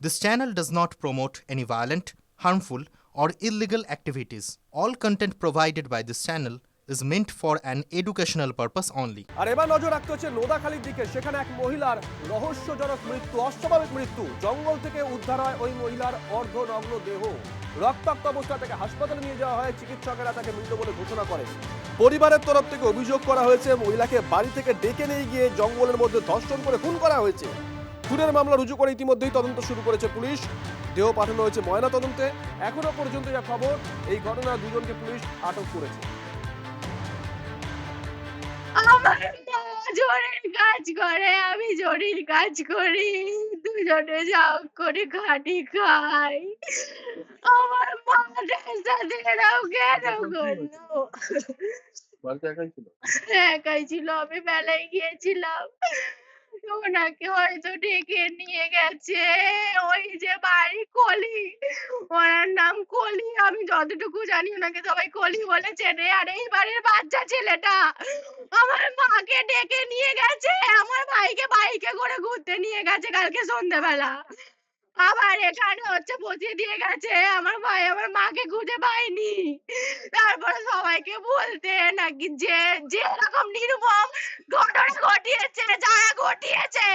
This channel does not promote any violent, harmful, or illegal activities. All content provided by this channel is meant for an educational purpose only. আর এবার নজর রাখতে হচ্ছে নোদাখালীর দিকে। সেখানে এক মহিলার রহস্যজনক মৃত্যু, অস্বাভাবিক মৃত্যু। জঙ্গল থেকে উদ্ধার হয় ওই মহিলার অর্ধনগ্ন দেহ। রক্তাক্ত অবস্থা থেকে হাসপাতালে নিয়ে যাওয়া হয়। চিকিৎসকেরা তাকে মৃত বলে ঘোষণা করেন। পরিবারের তরফ থেকে অভিযোগ করা হয়েছে মহিলাকে বাড়ি থেকে ডেকে নিয়ে গিয়ে জঙ্গলের মধ্যে ধর্ষণ করে খুন করা হয়েছে। খুনের মামলা রুজু করে ইতিমধ্যেই তদন্ত শুরু করেছে পুলিশ। দেহ পাঠানো হয়েছে ময়না তদন্তে। এখনো পর্যন্ত যা খবর, এই ঘটনায় দুজনকে পুলিশ আটক করেছে। আমার জরির কাজ করে, আমি জরির কাজ করি, দুজনে যাও করে খাটি খাই। আমার মাটার সাথে এরকম কেন করলো? একাই ছিল, আমি মেলায় গিয়েছিলাম, ওনাকে হয়তো ডেকে নিয়ে গেছে। ওই যে বাড়ি কলি, ওনার নাম কলি, আমি যতটুকু জানি ওনাকে সবাই কলি বলে চেনে। আর এই বাড়ির বাচ্চা ছেলেটা আমার মাকে ডেকে নিয়ে গেছে, আমার ভাইকে বাইকে করে ঘুরতে নিয়ে গেছে কালকে সন্ধ্যাবেলা। আবার এখানে হচ্ছে বসিয়ে দিয়ে গেছে। আমার ভাই আমার মাকে খুঁজে পায়নি। তারপরে সবাইকে বলতে নাকি যে যেরকম নির্মম ঘটনা ঘটিয়েছে, যারা ঘটিয়েছে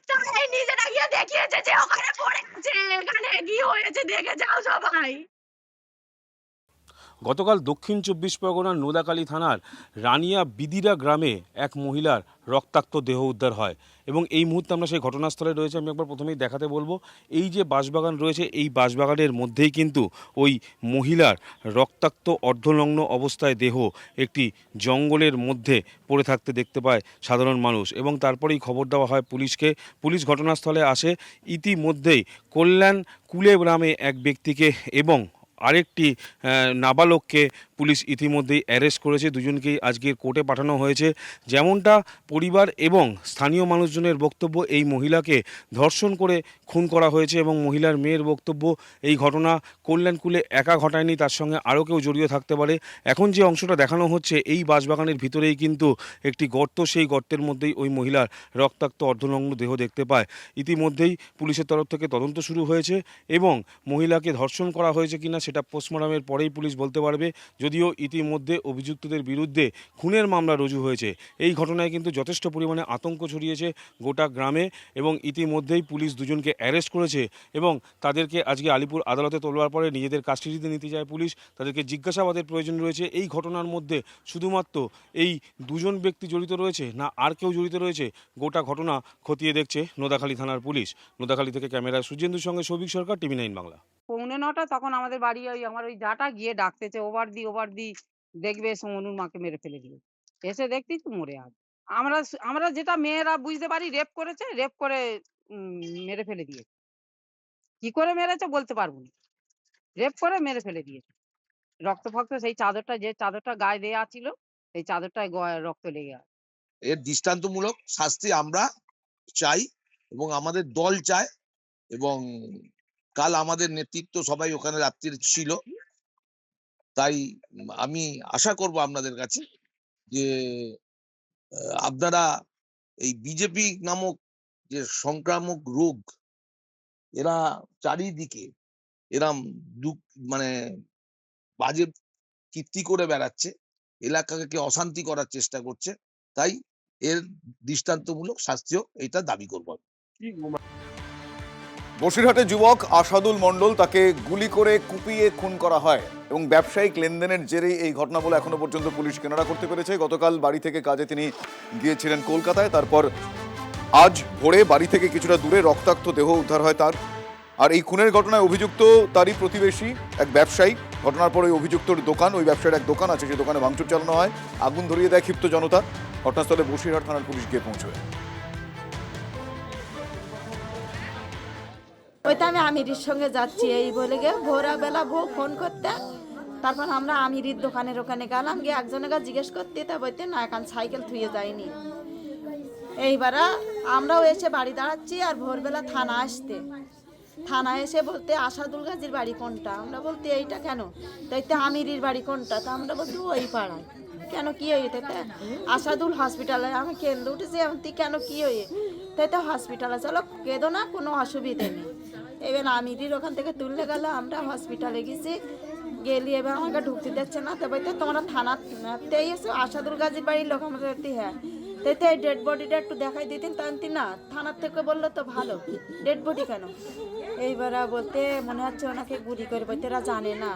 তারাই নিজেরা গিয়ে দেখিয়েছে যে ওখানে পড়ে আছে, এখানে কি হয়েছে দেখে যাও সবাই। গতকাল দক্ষিণ ২৪ পরগনার নোদাখালী থানার রানিয়া বিদিরা গ্রামে এক মহিলার রক্তাক্ত দেহ উদ্ধার হয় এবং এই মুহূর্তে আমরা সেই ঘটনাস্থলে রয়েছে। আমি একবার প্রথমেই দেখাতে বলবো, এই যে বাঁশবাগান রয়েছে, এই বাঁশবাগানের মধ্যেই কিন্তু ওই মহিলার রক্তাক্ত অর্ধনগ্ন অবস্থায় দেহ একটি জঙ্গলের মধ্যে পড়ে থাকতে দেখতে পায় সাধারণ মানুষ এবং তারপরেই খবর দেওয়া হয় পুলিশকে। পুলিশ ঘটনাস্থলে আসে। ইতিমধ্যেই কল্যাণ কুলে গ্রামে এক ব্যক্তিকে এবং আরেকটি নাবালককে পুলিশ ইতিমধ্যেই অ্যারেস্ট করেছে। দুজনকেই আজকের কোর্টে পাঠানো হয়েছে। যেমনটা পরিবার এবং স্থানীয় মানুষজনের বক্তব্য, এই মহিলাকে ধর্ষণ করে খুন করা হয়েছে এবং মহিলার মেয়ের বক্তব্য, এই ঘটনা কল্যাণকুলে একা ঘটায়নি, তার সঙ্গে আরও কেউ জড়িয়ে থাকতে পারে। এখন যে অংশটা দেখানো হচ্ছে, এই বাঁশবাগানের ভিতরেই কিন্তু একটি গর্ত, সেই গর্তের মধ্যেই ওই মহিলার রক্তাক্ত অর্ধনগ্ন দেহ দেখতে পায়। ইতিমধ্যেই পুলিশের তরফ থেকে তদন্ত শুরু হয়েছে এবং মহিলাকে ধর্ষণ করা হয়েছে কিনা সেটা পোস্টমর্টমের পরেই পুলিশ বলতে পারবে। যদিও ইতিমধ্যে অভিযুক্তদের বিরুদ্ধে খুনের মামলা রুজু হয়েছে। এই ঘটনায় কিন্তু যথেষ্ট পরিমাণে আতঙ্ক ছড়িয়েছে গোটা গ্রামে এবং ইতিমধ্যেই পুলিশ দুজনকে অ্যারেস্ট করেছে এবং তাদেরকে আজকে আলিপুর আদালতে তোলবার পরে নিজেদের কাস্টাডিতে নিতে যায় পুলিশ। তাদেরকে জিজ্ঞাসাবাদের প্রয়োজন রয়েছে। এই ঘটনার মধ্যে শুধুমাত্র এই দুজন ব্যক্তি জড়িত রয়েছে না আর কেউ জড়িত রয়েছে, গোটা ঘটনা খতিয়ে দেখছে নোদাখালী থানার পুলিশ। নোদাখালী থেকে ক্যামেরায় সুজেন্দুর সঙ্গে সৌভিক সরকার, টিভি 9 বাংলা। 9:45 তখন আমাদের বাড়ি আমার ওই জাটা গিয়ে ডাকতেছে, ওভার দি দেখবে সোমনুর মাকে মেরে ফেলে দিল। এসে দেখছি তো মরে আছে। আমরা যেটা মেয়েরা বুঝতে পারি, রেপ করেছে, রেপ করে মেরে ফেলে দিয়েছে। কি করে মেরেছে বলতে পারবো না, রেপ করে মেরে ফেলে দিয়েছে। রক্ত ফক্ত সেই চাদরটা, যে চাদরটা গায়ে দেয়া ছিল, সেই চাদরটায় রক্ত লেগে আছে। এর দৃষ্টান্তমূলক শাস্তি আমরা চাই এবং আমাদের দল চায় এবং কাল আমাদের নেতৃত্ব সবাই ওখানে রাত্রির ছিল। তাই আমি আশা করব আপনাদের কাছে যে আপনারা এই বিজেপি নামক যে সংক্রামক রোগ, এরা চারিদিকে এরাম মানে বাজে কীর্তি করে বেড়াচ্ছে, এলাকাকে অশান্তি করার চেষ্টা করছে। তাই এর দৃষ্টান্তমূলক শাস্তিও এটা দাবি করব। বসিরহাটের যুবক আসাদুল মণ্ডল, তাকে গুলি করে কুপিয়ে খুন করা হয় এবং ব্যবসায়িক লেনদেনের জেরেই এই ঘটনা বলে এখনো পর্যন্ত পুলিশ কিনারা করতে পেরেছে। গতকাল বাড়ি থেকে কাজে তিনি গিয়েছিলেন কলকাতায়, তারপর আজ ভোরে বাড়ি থেকে কিছুটা দূরে রক্তাক্ত দেহ উদ্ধার হয় তার। আর এই খুনের ঘটনায় অভিযুক্ত তারই প্রতিবেশী এক ব্যবসায়ী। ঘটনার পর ওই অভিযুক্তর দোকান, ওই ব্যবসায়ীর এক দোকান আছে, সেই দোকানে ভাঙচুর চালানো হয়, আগুন ধরিয়ে দেয় ক্ষিপ্ত জনতা। ঘটনাস্থলে বসিরহাট থানার পুলিশ গিয়ে পৌঁছবে। ওইটা আমি আমিরির সঙ্গে যাচ্ছি এই বলে গিয়ে ভোরবেলা বউ ফোন করতে, তারপর আমরা আমিরির দোকানের ওখানে গেলাম, গিয়ে একজনের কাছে জিজ্ঞেস করতে, তা বলতে না এখন সাইকেল থুয়ে যায়নি। এইবার আমরাও এসে বাড়ি দাঁড়াচ্ছি আর ভোরবেলা থানা এসে বলতে আসাদুল গাজীর বাড়ি কোনটা, আমরা বলতে এইটা কেন, তাইতে আমিরির বাড়ি কোনটা, তা আমরা বলতে ওই পাড়ায়। কেন কি হয়েছে? আসাদুল হসপিটালে। আমি কেন্দ্র উঠেছি, এমন কেন কি হয়ে? তাই তো হসপিটালে, চলো কেঁদো না, কোনো অসুবিধে নেই। এবার আমিরির ওখান থেকে তুললে গেল, আমরা হসপিটালে গেছি, গেলি এবার আমাকে ঢুকতে দিচ্ছে না। তবে তো তোমরা থানাতেই এসো, আসাদুল গাজীর বাড়ির লোক আমাদের হ্যাঁ, তাই তো এই ডেড বডিটা একটু দেখাই দিতেন, তান্তি না থানার থেকে বললো তো ভালো, ডেড বডি কেন? এইবার বলতে মনে হচ্ছে ওনাকে গুলি করে, বলতে এরা জানে না।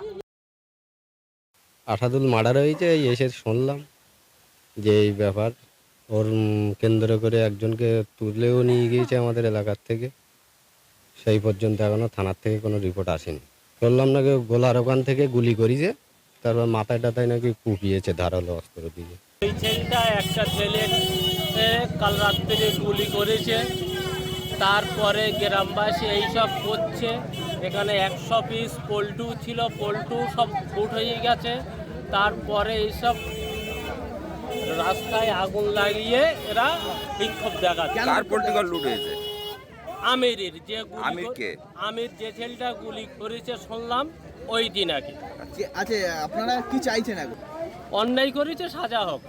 আসাদুল মার্ডার হয়েছে, এই এসে শুনলাম যে এই ব্যাপার, ওর কেন্দ্র করে একজনকে তুলেও নিয়ে গিয়েছে আমাদের এলাকার থেকে। সেই পর্যন্ত এখনও থানার থেকে কোনো রিপোর্ট আসেনি। শুনলাম নাকি গোলার ওখান থেকে গুলি করেছে, তারপর মাথায় টাথায় নাকি কুপিয়েছে ধারালো অস্ত্র দিয়ে। এই ছেলেটা একটা ছেলে কাল রাত্রে গুলি করেছে, তারপরে গ্রামবাসী এইসব করছে। এখানে 100 পিস পল্টু ছিল, পল্টু সব ফুট হয়ে গেছে। তারপরে এইসব রাস্তায় আগুন লাগিয়ে এরা বিক্ষোভ দেখাচ্ছে। কার পলিটিক্যাল লুট হয়েছে? আমিরের যে আমির কে? আমির যে ছেলেটা গুলি করেছে শুনলাম ওই দিন আগে। আচ্ছা, আপনারা কি চাইছেন এখন? অন্যায় করেছে, সাজা হোক।